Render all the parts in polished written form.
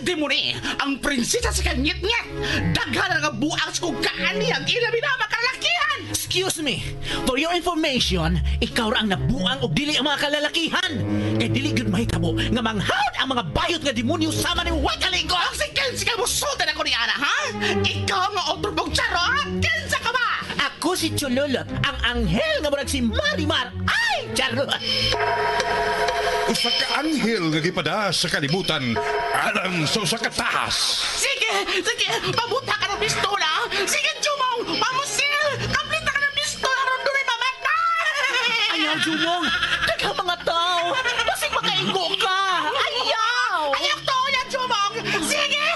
Pwede mo ni, ang prinsesa sa kanyit-nyit. Daghan nga buang sa kugaan niya ang ilabi na makalakihan. Excuse me, for your information, ikaw ra ang nabuang o dili ang mga kalalakihan. Kay dili gud mahitabo nga manghawd ang mga bayot nga demonyo sama ni Wakalingo. Ang sikensi ka mo sultan ako ni Ana, ha? Ikaw nga otrobong charot. Kensa ka ba? Ako si Chololot, ang anghel nga murag si Marimar. Ay, charot! Usa ka anghel nga gipada sa kalibutan alang sa usa ka taas. Sige, pabuta ka ng pistola. Sige, Jumong, pamusil. Kaplita ka ng pistola ron doon ay mamatay. Ayaw, Jumong! Daghang mga tao! Basig makaingo ka! Ayaw! Ayaw to yan, Jumong. Sige.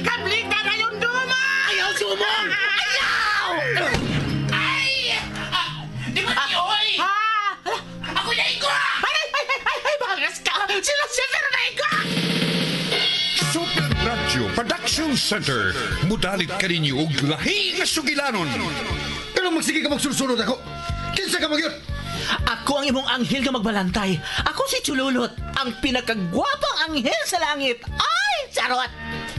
Kaplita na yung Duma. Ayaw, Jumong! Ayaw! Di ba niyo, oy? Ako na iko! Ay, bangas ka! Sila na iko! Super Radio Production Center. Mudalit ka ninyo og lahi nga sugilanon. Pero magsige ka magsulsunod ako. Kinsa ka magyot? Ako ang imong anghel nga magbalantay. Ako si Chululot, ang pinakagwapang anghel sa langit. Ay, charot!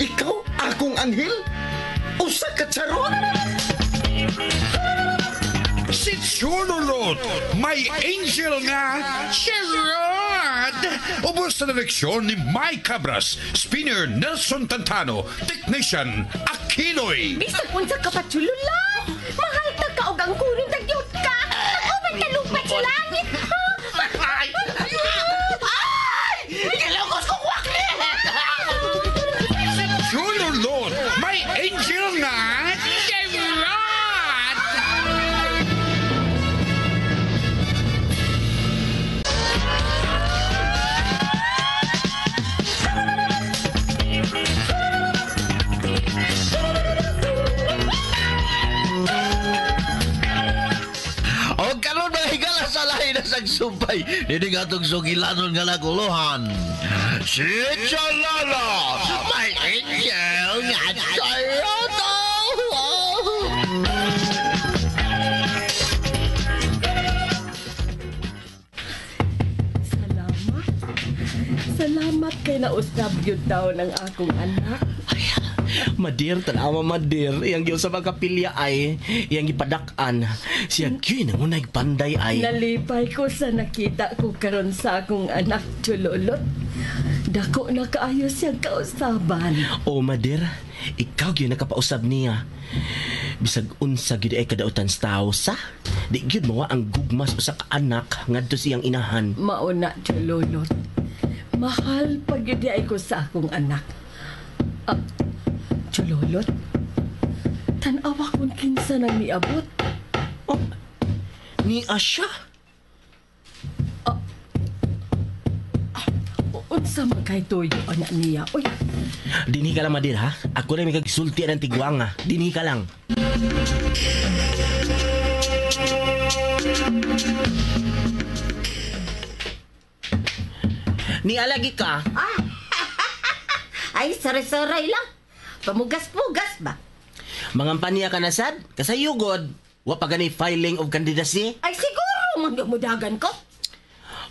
Ikaw akong anghel? Usa ka charot? Si Chululot, may angel nga charot. Ubos na leksyon ni Mike Cabras, spinner Nelson Tantano, technician Akiloy. Bisag unsa ka pa, Chulula? Mahal ta ka og ang kunin tagyot ka. Uban ka lupat sa langit. Ay! Kilokos ko kwakli! Chululot, may angel nga charot. O karon mga higala sa lahi na sagsumpay, hindi nga itong sugilanon nga naguluhan. Si Chololo, may angel nga charoto! Salamat kay nausab yun daw ng akong anak. Madir, tanawa madir. Iyang giyon sa magkapilya ay, iyang gipadak-an. Siya gyud nang unay panday ay. Nalipay ko sa nakita ko karon sa akong anak, Chululot. Dako na kaayo siyang kausaban. O Madir, ikaw gyud nakapausab niya. Bisag unsa gyud ay kadautan sa tao sa. Di gyud mawa ang gugmas usa ka anak ngadto siyang inahan. Mauna, Chululot. Mahal pagid ay ko sa akong anak. Chululot, tanawa kung kinsa nang niabot. Oh, ni Asya? Unsa man kay tuyo anak niya? Uy, Dinhi ka lang, Madir, ha? Ako na may kagisulti ng tigwanga. Dinhi ka lang. Ni alagi ka? ay saray-saray lang. Pamugas-pugas ba? Mangampanya ka na sad? Kasayugod. Wa pa gani filing of candidacy? Ay siguro magdamudagan ko.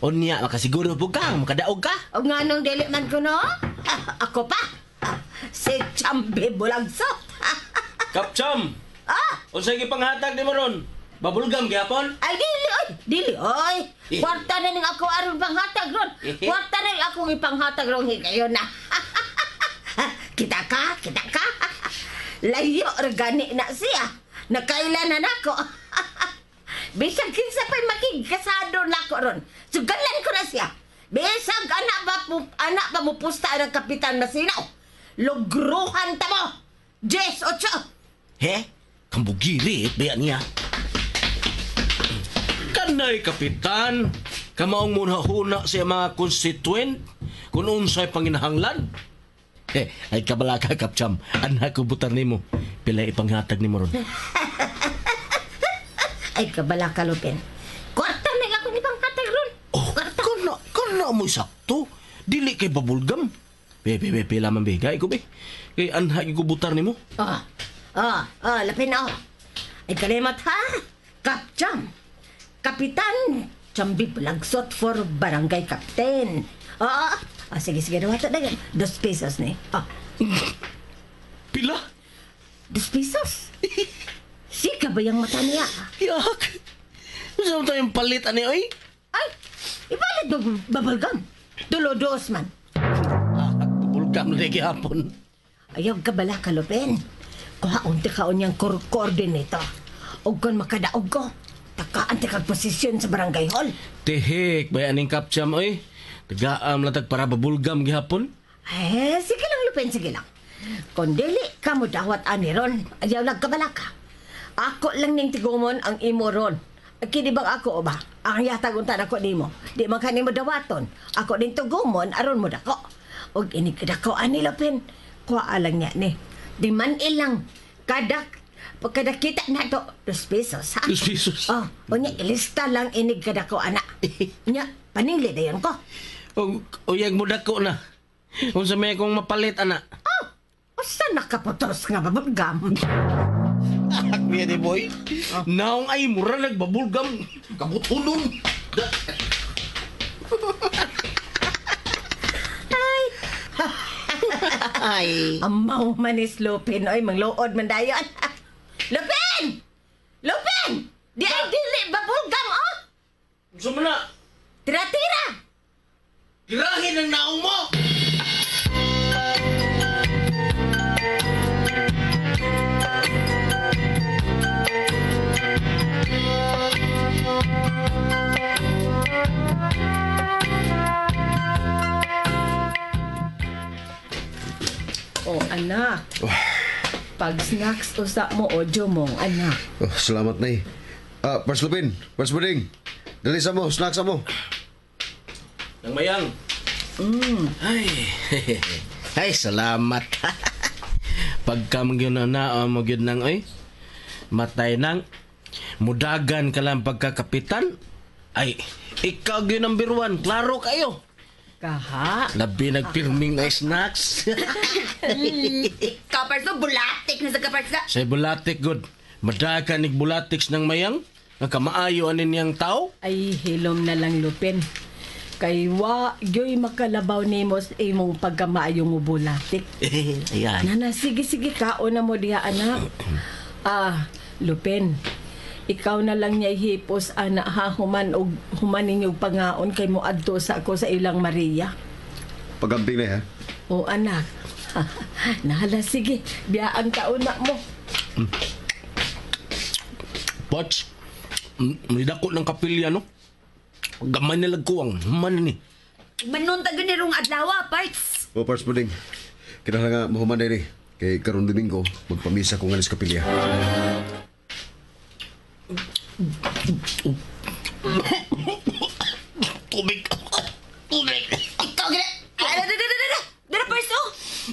O niya, makasiguro po ka, makadaog ka. O nga nung dili man ko no? Ako pa. Si Chambi Bulagsot. Kapcham! Unsay gipanghatag ni mo ron? Babulgam gyapon? Ay dili oy. Kwarta na ning ako aron panghatag ron. Kwarta na ning akong ipanghatag ron higayon na. Kita ka. Layo regani na siya. Nakailanan ako. Bisag kinsa pa'y makigkasado na ko ron. Sugalan ko na siya. Bisag anak pa mo pusta ng Kapitan Masinaw. Lugruhan ta mo. 10-8. He? Kambugiri, baya niya. Kanay, Kapitan. Kamaong muna-huna sa mga constituent kung unsay panginahanglan. Ay kabala ka, Kapcham. Anak ko butar ni mo. Pila ipanghatag ni mo ron. Ay kabala ka, Lupin. Kwarta na akong ipanghatag ron. Oh, kana mo sakto. Dili kay babulgam. Pila man bigay ko, be. Kay anak ko butar ni mo. Lapin na. Ay kalimat ha. Kapcham. Kapitan Chambi Bulagsot for Barangay Captain. Sige, dawat na. 2 pesos ni. Pila? 2 pesos. Sika ba yung mata niya? Yak. Saan tayong palit, ani, oy? Ay, ibalit mo babalgam. 2 man. Bulgam na gihapon. Ayaw ka bala ka, Lupin. Kuhaon ti kaon niyang coordinator. Og kon makadaog ko, takaan ti kag posisyon sa barangay hall. Tihik, bay aning kapcham, oy. Tagaam latag para babulgam gihapon. Sige lang, Lupin, sige lang. Kung dili ka mo dawat ani ron, ayaw nagkabala ka. Ako lang ning tigumon ang imo ron. Kini bang ako o ba? Ang yatag untan ako nimo. Di man kanimo dawaton. Ako din tugumon aron mo dako. Og ini kadako ani Lupin. Kuha lang niya ni. Di man ilang kada kita na to 2 pesos ha. 2 pesos. Unya ilista lang inig kadako ana. Nya paningli dayon ko. Uyag mo dako na. Kung sa may kong mapalit, ana. Usa nakaputos nga babagam. Akmiya ni boy. Naong ay mura nagbabulgam. Kabutunon. Ay. Amaw manis Lupin. Oy, mangluod man dayon. Lupin! Lupin! Di ay dili babulgam, oh! Gusto mo na? Tira-tira! Tirahin ang naong mo! Oh, anak. Pag snacks usa mo audio mong anak. Salamat na Pars Lupin, Pars Buding. Dali sa mo, snacks sa mo. Nang mayang. Ay, salamat. Pagka magyun na magyun nang oy. Matay nang mudagan ka lang pagkakapitan. Ay, ikaw yun number 1. Klaro kayo. Kaha? Labi nagpirming na snacks. Kapars no, bulatik na sa kapars na. Say bulatik good. Madagan nig bulatiks ng mayang. Nakamaayo anin niyang tao. Ay, hilom na lang Lupin. Kay wa, yo'y makalabaw ni mo sa imong pagkamaayo mo bulatik. Ayan. Nana, sige, kaon na mo diha, anak. Lupin, ikaw na lang niya hipos, anak ha, human ninyong pangaon kay mo adto sa ako sa ilang Maria. Pagamping na O anak, nahala, sige, biyaan taon na mo. Pots, may dako ng kapilya, no? Gamay na lagkuwang, man ni. Manon taga ni rong adlaw, parts. O Pars Buding, kinahanglan nga mahuman na kay karon Domingo, magpamisa ko nga sa kapilya. Tubig. Ikaw gina. Dara parts oh.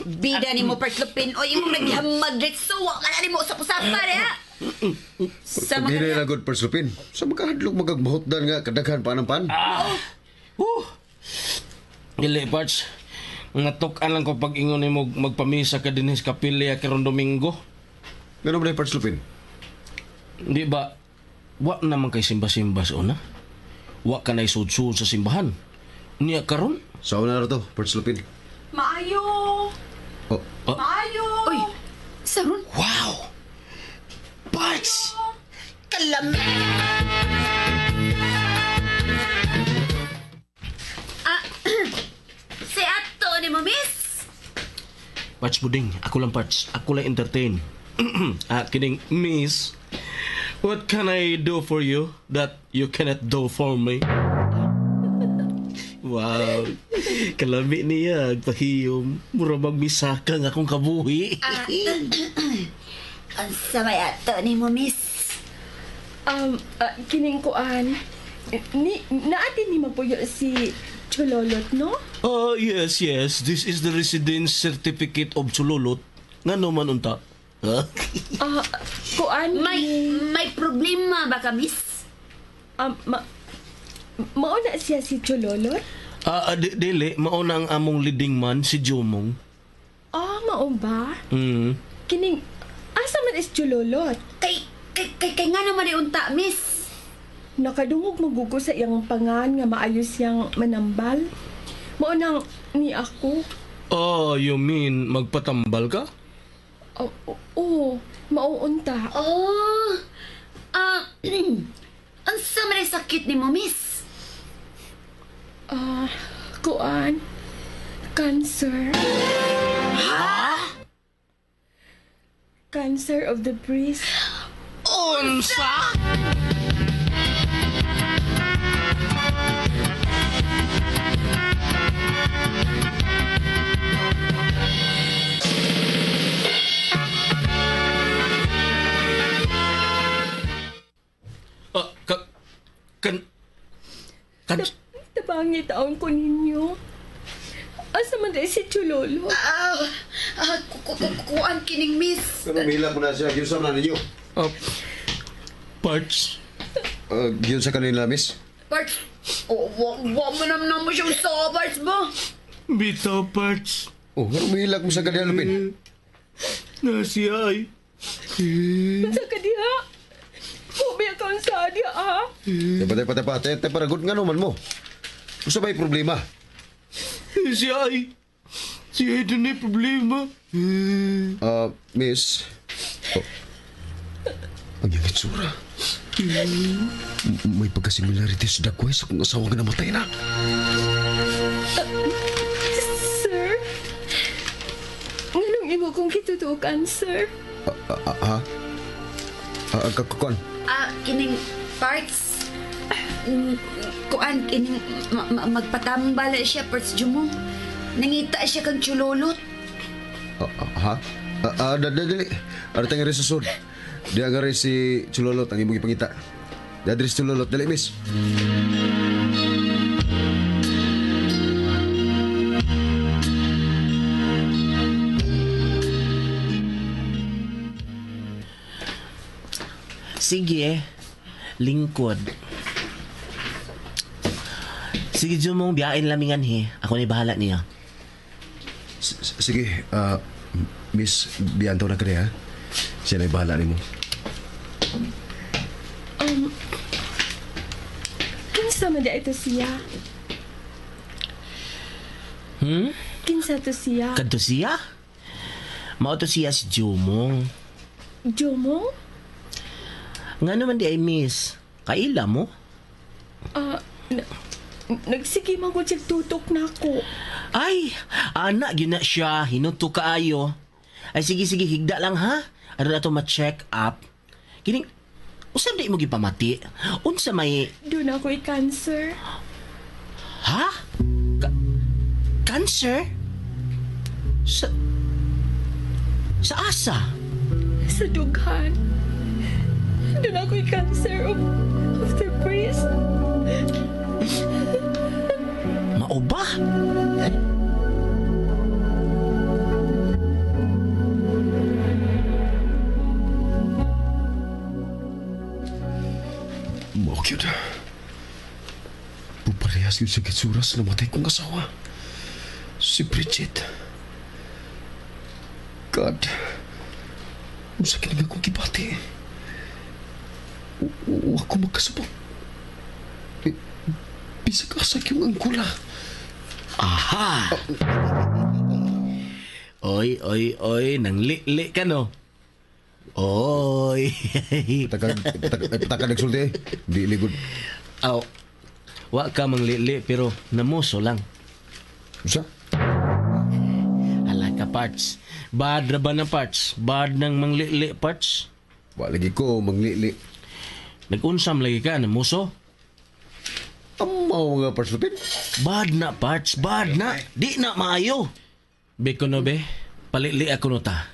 Bida ni mo parts Lupin. O imong naghamag so wa ka na mo usap-usapan ha. Sa Paghinay mga na good Pars Lupin. Sa makahadlok magagmahutdan nga kadaghan panampan. Dili, Parts. Natukan lang ko pag ingon ni mo magpamisa ka din sa kapilya karon Domingo. Ganun ba na Pars Lupin? Di ba, wa naman kay simba-simba sa una. Wa ka na isud-sud sa simbahan. Niya karon? Sa una na to, Pars Lupin. Maayo! Oh, Maayo! Uy, saron. Wow! Parts! Kalam. Si Ato ni mo, miss. Parts Buding, ako lang Parts. Ako lang entertain. Kidding, miss. What can I do for you that you cannot do for me? Wow. Kalami niya, pahiyom. Mura magmisaka nga akong kabuhi. Ang samay Ato ni mo, miss. Kining kuan. Naatin ni mapuyo si Chololot, no? Oh, yes. This is the residence certificate of Sululot. Nga naman unta. Huh? Kuan. May problema ba ka, miss? Mauna siya si Chololot? Dili, mauna ang among leading man, si Jomong. Mao ba? Kining, asa man is Chololot? Kay nga naman unta, miss. Nakadungog magugo sa iyang pangan nga maayos siyang manambal. Mo nang ni ako. Oh, you mean magpatambal ka? Oo, mauunta. Oh, ang sama rin sakit ni mo, miss. Kuan. Cancer. Cancer of the breast. Unsa? Kan... Tabangi taon ko ninyo. Asa man dahil si Chulolo? Kuan kining miss. Pero mila mo na siya. Giyusam na ninyo. Parts? Giyon sa kanila, miss. Parts. Wa mo naman mo siyang sabars ba? Bitaw, Parts. Oh, pero milag mo sa kanila, Lupin. Nasiya ay. Sa kadiha? Hubi akong sadya, Patay, paragot nga naman mo. Gusto ba yung problema? Siya ay. Siya ay doon ay problema. Miss. Oh. Ang iyong itsura. May pagkasimilarity sa dakway sa kung asawa nga namatay na. Sir? Nganong imo kong kitutukan, sir? Kakukon. Kining parts. Kuan kining magpatambala siya parts jumo. Nangita siya kang chululot. Dali. Ano tayo nga rin sa sud? Di nga rin si Chulolot ang imong ipangita. Di adres Chulolot. Dali, miss. Sige, lingkod. Sige, Jumong, biyain lamingan he. Ako na bahala niya. Sige, miss, biyanto na ka rin, ha? Siya na'y bahala ni mo. Kinsa man ito siya? Kinsa to siya? Kadto siya? Mao to siya si Jumong. Jomong? Nga naman di ay miss. Kaila mo? Nagsige man ko siya tutok na ako. Ay, anak, yun na siya. Hinuto kaayo. Ay, sige, higda lang ha. Ano na ito ma-check up? Kining, usap di mo gipamati. Unsa may... Doon ako cancer. Ha? Cancer? Sa asa? Sa dughan. Doon ako cancer of the breast. Mao ba? Mokyo na. Puparehas yun sa kitsuras na matay kong asawa. Si Bridget. God. Ang sakit nga kong kibati. Ako magkasabot. Bisag asak yung angkula. Aha! Oy, nang li ka no? Oy! Pataka nagsulti. Di ligod. Aw, wa ka mang li pero namuso lang. Usa? Ala ka parts. Bad na ba na parts? Bad ng mangli parts? Wa lagi ko manglili. Nag-unsam lagi ka, namuso? Amaw nga parslupin. Bad na parts, bad na. Di na maayo. Beko no be, palili ako no ta.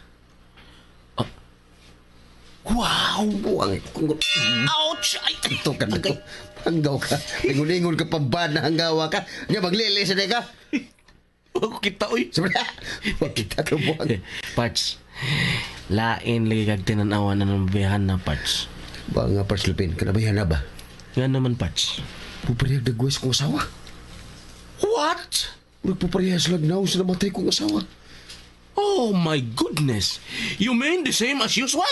Wow! Buwang kung... Ouch! Ay! Ito ka na ko. Hanggaw ka. Ingon-ingon ka pambad na hanggawa ka. Nga maglili sa ka. Huwag kita, uy! Sabi na. Huwag kita ka buwang. Parts, lain lagi kag tinanawan na ng biyahan na parts. Ba nga parslupin, kanabayan na ba? Nga naman parts. Puparehag nagwes kong asawa. What? Nagpuparehas lagnaw sa namatay kong asawa. Oh my goodness! You mean the same as usual?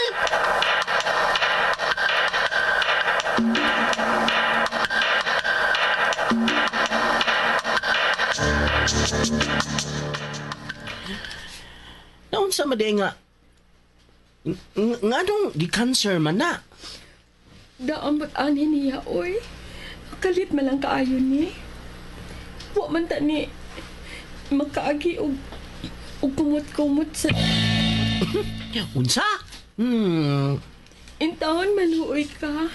Naon sa madi nga nganong gi-cancer man na? Daambot ani niya, oy. Kalit man lang kaayo ni. Wa man ta ni makaagi og kumot-kumot sa Unsa? intawon man huoy ka.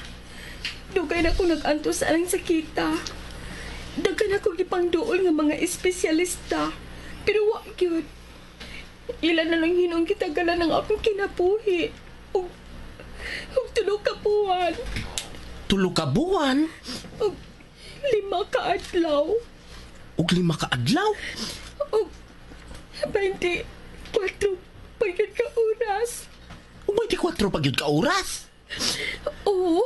Dugay na ko nag-anto sa alang sakita. Daghan ako gipangduol nga mga espesyalista. Pero wa gyud. Ilan na lang hinong kitagalan ng akong kinabuhi. Og tulo ka buwan. Tulo ka buwan? Og 5 ka adlaw. Ug 5 ka adlaw? Og 24 pagod ka oras. Ug 24 pa gyud ka oras? Oo.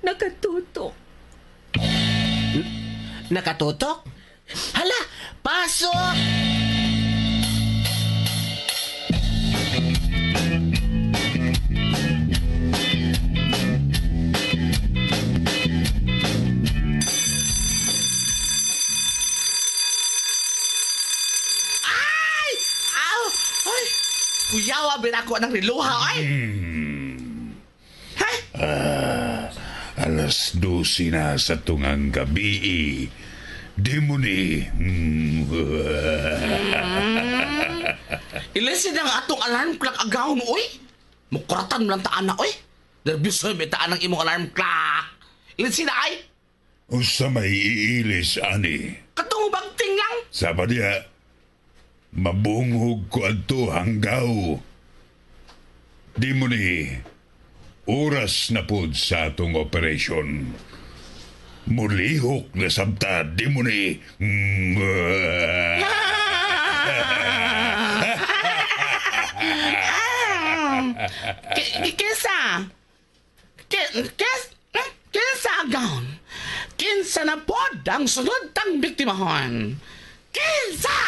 Nakatutok. Nakatutok? Hala, pasok! Ay! Aw! Ay! Kuyawa binako ng riluha, ay! Hay! Alas 12 na sa tungang gabi. Di mo ni. Ilisin ang atong alarm clock agawon, oy! Mukuratan mo lang taan na, oy! Nervyos may taan ang imong alarm clock! Ilisin na, ay! Usa may iilis, ani. Katong bagting lang! Sa diya, mabungog ko adto hanggaw. Di mo ni. Oras na pod sa atong operasyon. Mulihok na sabta, di mo ni. Kinsa? Kinsa agawon? Kinsa na pod ang sunod tang biktimahon? Kinsa?